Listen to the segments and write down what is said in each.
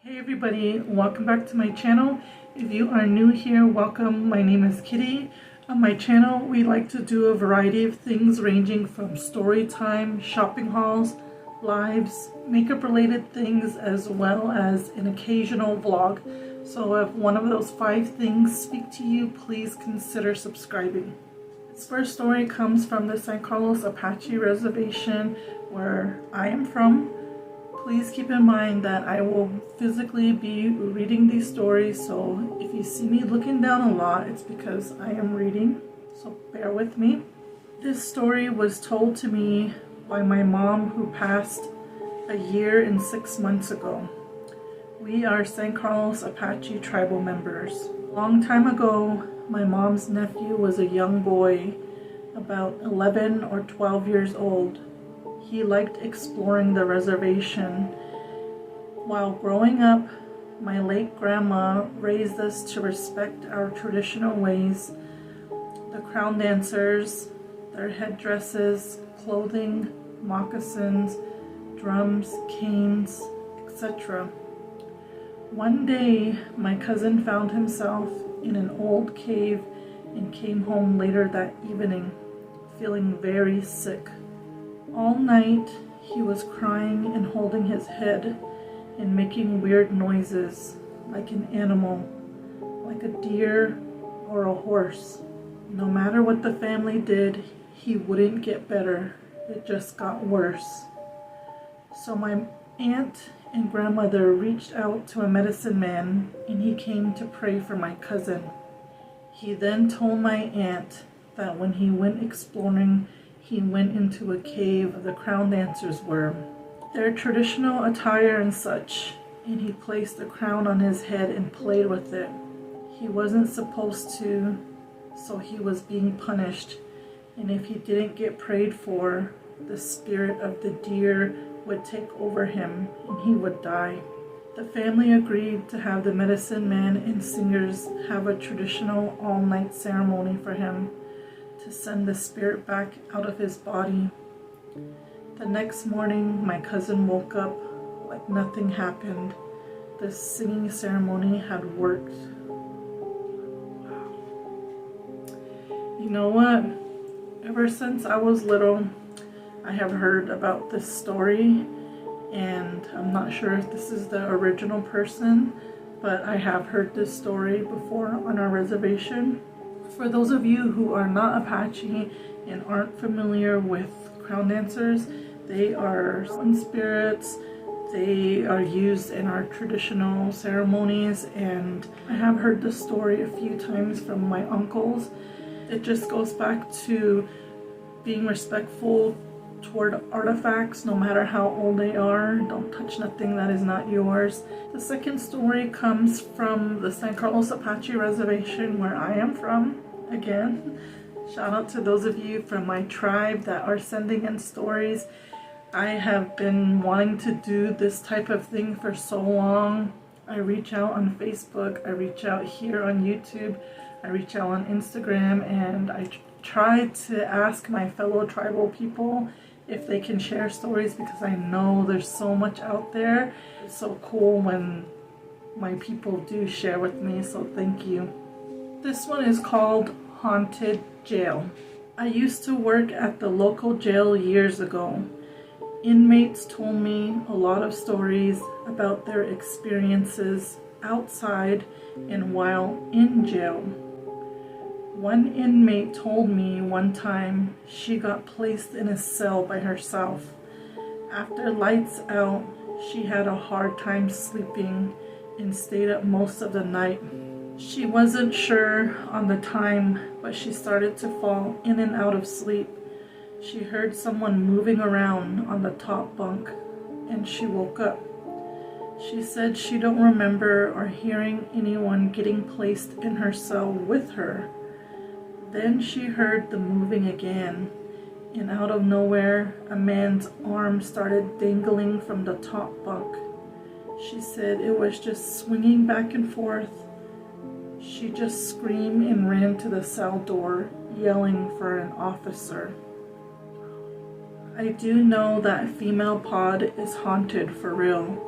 Hey everybody, welcome back to my channel. If you are new here, welcome. My name is Kitty. On my channel, we like to do a variety of things ranging from story time, shopping hauls, lives, makeup related things, as well as an occasional vlog. So if one of those 5 things speak to you, please consider subscribing. This first story comes from the San Carlos Apache Reservation, where I am from. Please keep in mind that I will physically be reading these stories, so if you see me looking down a lot, it's because I am reading, so bear with me. This story was told to me by my mom, who passed a year and 6 months ago. We are San Carlos Apache tribal members. A long time ago, my mom's nephew was a young boy, about 11 or 12 years old. He liked exploring the reservation. While growing up, my late grandma raised us to respect our traditional ways. The crown dancers, their headdresses, clothing, moccasins, drums, canes, etc. One day, my cousin found himself in an old cave and came home later that evening, feeling very sick. All night, he was crying and holding his head and making weird noises, like an animal, like a deer or a horse. No matter what the family did, he wouldn't get better. It just got worse. So my aunt and grandmother reached out to a medicine man, and he came to pray for my cousin. He then told my aunt that when he went exploring, he went into a cave the crown dancers were. Their traditional attire and such, and he placed a crown on his head and played with it. He wasn't supposed to, so he was being punished, and if he didn't get prayed for, the spirit of the deer would take over him and he would die. The family agreed to have the medicine man and singers have a traditional all-night ceremony for him, to send the spirit back out of his body. The next morning, my cousin woke up like nothing happened. The singing ceremony had worked. Wow. You know what? Ever since I was little, I have heard about this story, and I'm not sure if this is the original person, but I have heard this story before on our reservation. For those of you who are not Apache and aren't familiar with crown dancers, they are sun spirits. They are used in our traditional ceremonies, and I have heard this story a few times from my uncles. It just goes back to being respectful toward artifacts, no matter how old they are. Don't touch nothing that is not yours. The second story comes from the San Carlos Apache Reservation, where I am from. Again, shout out to those of you from my tribe that are sending in stories. I have been wanting to do this type of thing for so long. I reach out on Facebook, I reach out here on YouTube, I reach out on Instagram, and I try to ask my fellow tribal people if they can share stories, because I know there's so much out there. It's so cool when my people do share with me, so thank you. This one is called Haunted Jail. I used to work at the local jail years ago. Inmates told me a lot of stories about their experiences outside and while in jail. One inmate told me one time she got placed in a cell by herself. After lights out, she had a hard time sleeping and stayed up most of the night. She wasn't sure on the time, but she started to fall in and out of sleep. She heard someone moving around on the top bunk, and she woke up. She said she don't remember or hearing anyone getting placed in her cell with her. Then she heard the moving again, and out of nowhere, a man's arm started dangling from the top bunk. She said it was just swinging back and forth. She just screamed and ran to the cell door, yelling for an officer. I do know that female pod is haunted for real.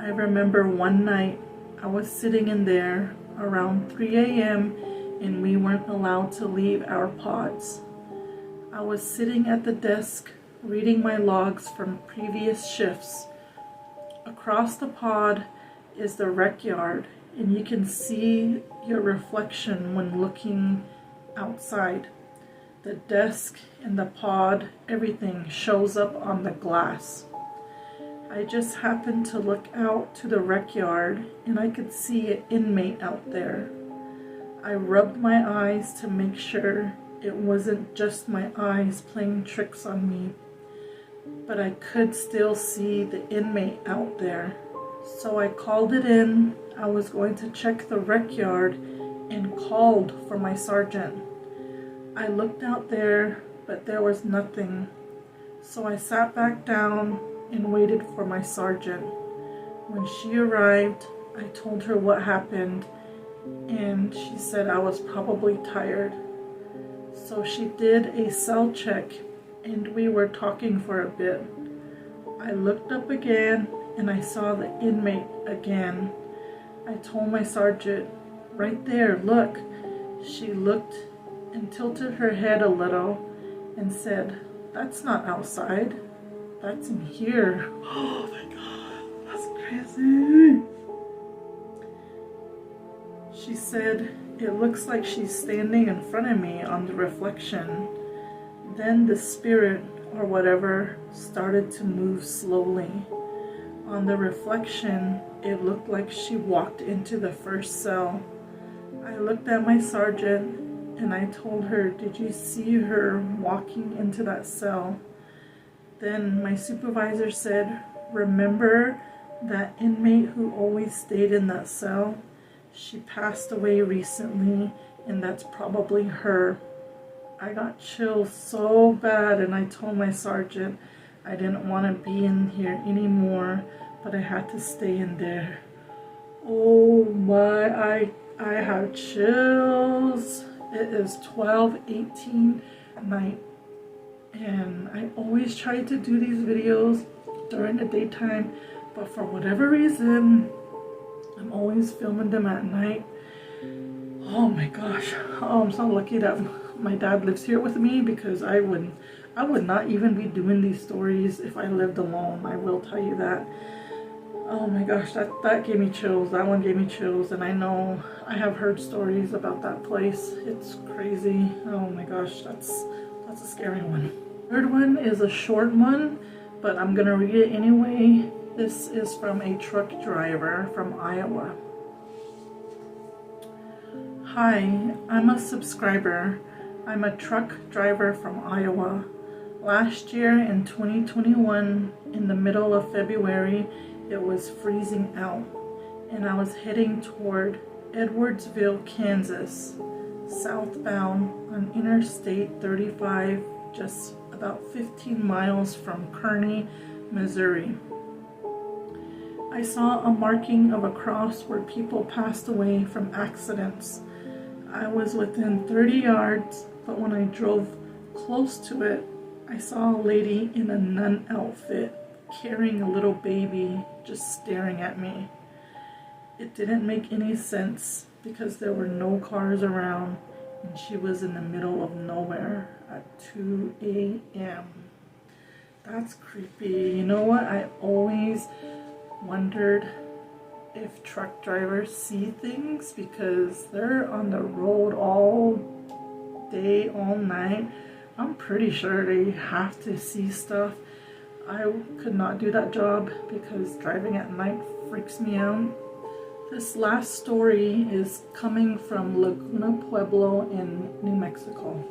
I I remember one night I was sitting in there around 3 a.m. and we weren't allowed to leave our pods. I was sitting at the desk reading my logs from previous shifts. Across the pod is the rec yard, and you can see your reflection when looking outside. The desk and the pod, everything shows up on the glass. I just happened to look out to the rec yard and I could see an inmate out there. I rubbed my eyes to make sure it wasn't just my eyes playing tricks on me, but I could still see the inmate out there. So I called it in. I was going to check the rec yard and called for my sergeant. I looked out there, but there was nothing. So I sat back down and waited for my sergeant. When she arrived, I told her what happened, and she said I was probably tired. So she did a cell check, and we were talking for a bit. I looked up again, and I saw the inmate again. I told my sergeant, "Right there, look." She looked and tilted her head a little and said, "That's not outside, that's in here." Oh my God, that's crazy. She said, "It looks like she's standing in front of me on the reflection." Then the spirit or whatever started to move slowly. On the reflection, it looked like she walked into the first cell. I looked at my sergeant and I told her, "Did you see her walking into that cell?" Then my supervisor said, "Remember that inmate who always stayed in that cell? She passed away recently, and that's probably her." I got chills so bad, and I told my sergeant I didn't want to be in here anymore, but I had to stay in there. Oh my, I have chills. It is 12:18 at night, and I always try to do these videos during the daytime, but for whatever reason, I'm always filming them at night. Oh my gosh. Oh, I'm so lucky that my dad lives here with me, because I would not even be doing these stories if I lived alone. I will tell you that. Oh my gosh, that gave me chills. That one gave me chills, and I know I have heard stories about that place. It's crazy. Oh my gosh, that's a scary one. Third one is a short one, but I'm gonna read it anyway. This is from a truck driver from Iowa. "Hi, I'm a subscriber. I'm a truck driver from Iowa. Last year in 2021, in the middle of February, it was freezing out, and I was heading toward Edwardsville, Kansas, southbound on Interstate 35, just about 15 miles from Kearney, Missouri. I saw a marking of a cross where people passed away from accidents. I was within 30 yards, but when I drove close to it, I saw a lady in a nun outfit carrying a little baby just staring at me. It didn't make any sense because there were no cars around, and she was in the middle of nowhere at 2 a.m. That's creepy. You know what? I always wondered if truck drivers see things, because they're on the road all day, all night. I'm pretty sure they have to see stuff. I could not do that job because driving at night freaks me out. This last story is coming from Laguna Pueblo in New Mexico.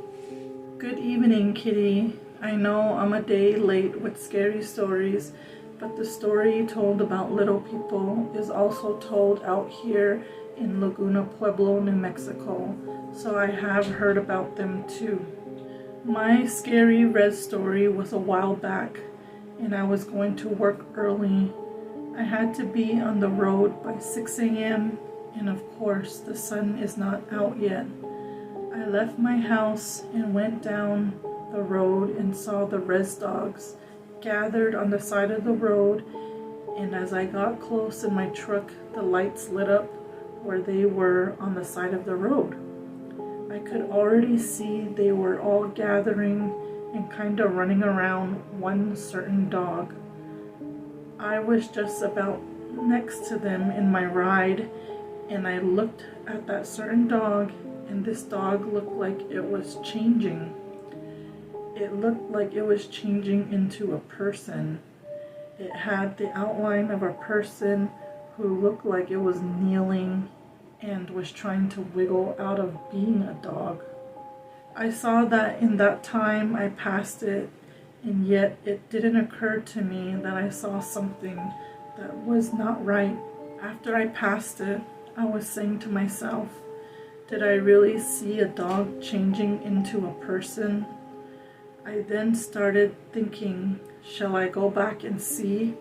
Good evening, Kitty. I know I'm a day late with scary stories, but the story you told about little people is also told out here in Laguna Pueblo, New Mexico, so I have heard about them too. My scary Rez story was a while back, and I was going to work early. I had to be on the road by 6 a.m., and of course the sun is not out yet. I left my house and went down the road and saw the Rez Dogs gathered on the side of the road, and as I got close in my truck, the lights lit up where they were on the side of the road. I could already see they were all gathering and kind of running around one certain dog. I was just about next to them in my ride, and I looked at that certain dog, and this dog looked like it was changing. It looked like it was changing into a person. It had the outline of a person who looked like it was kneeling and was trying to wiggle out of being a dog. I saw that in that time I passed it, and yet it didn't occur to me that I saw something that was not right. After I passed it, I was saying to myself, did I really see a dog changing into a person? I then started thinking, shall I go back and see?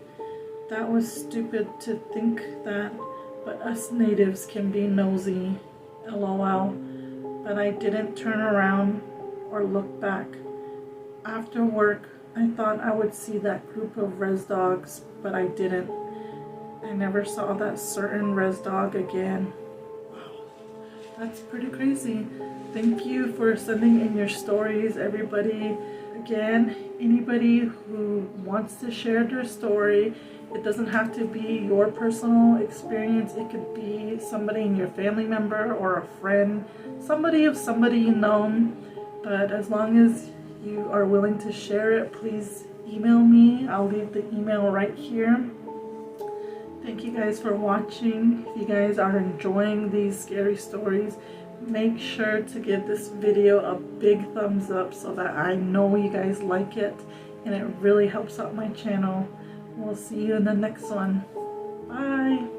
That was stupid to think that, but us natives can be nosy, LOL. But I didn't turn around or look back. After work, I thought I would see that group of Rez Dogs, but I didn't. I never saw that certain Rez Dog again. Wow, that's pretty crazy. Thank you for sending in your stories, everybody. Again, anybody who wants to share their story, it doesn't have to be your personal experience. It could be somebody in your family member or a friend, somebody of somebody you know. But as long as you are willing to share it, please email me. I'll leave the email right here. Thank you guys for watching. If you guys are enjoying these scary stories, make sure to give this video a big thumbs up so that I know you guys like it, and it really helps out my channel. We'll see you in the next one. Bye.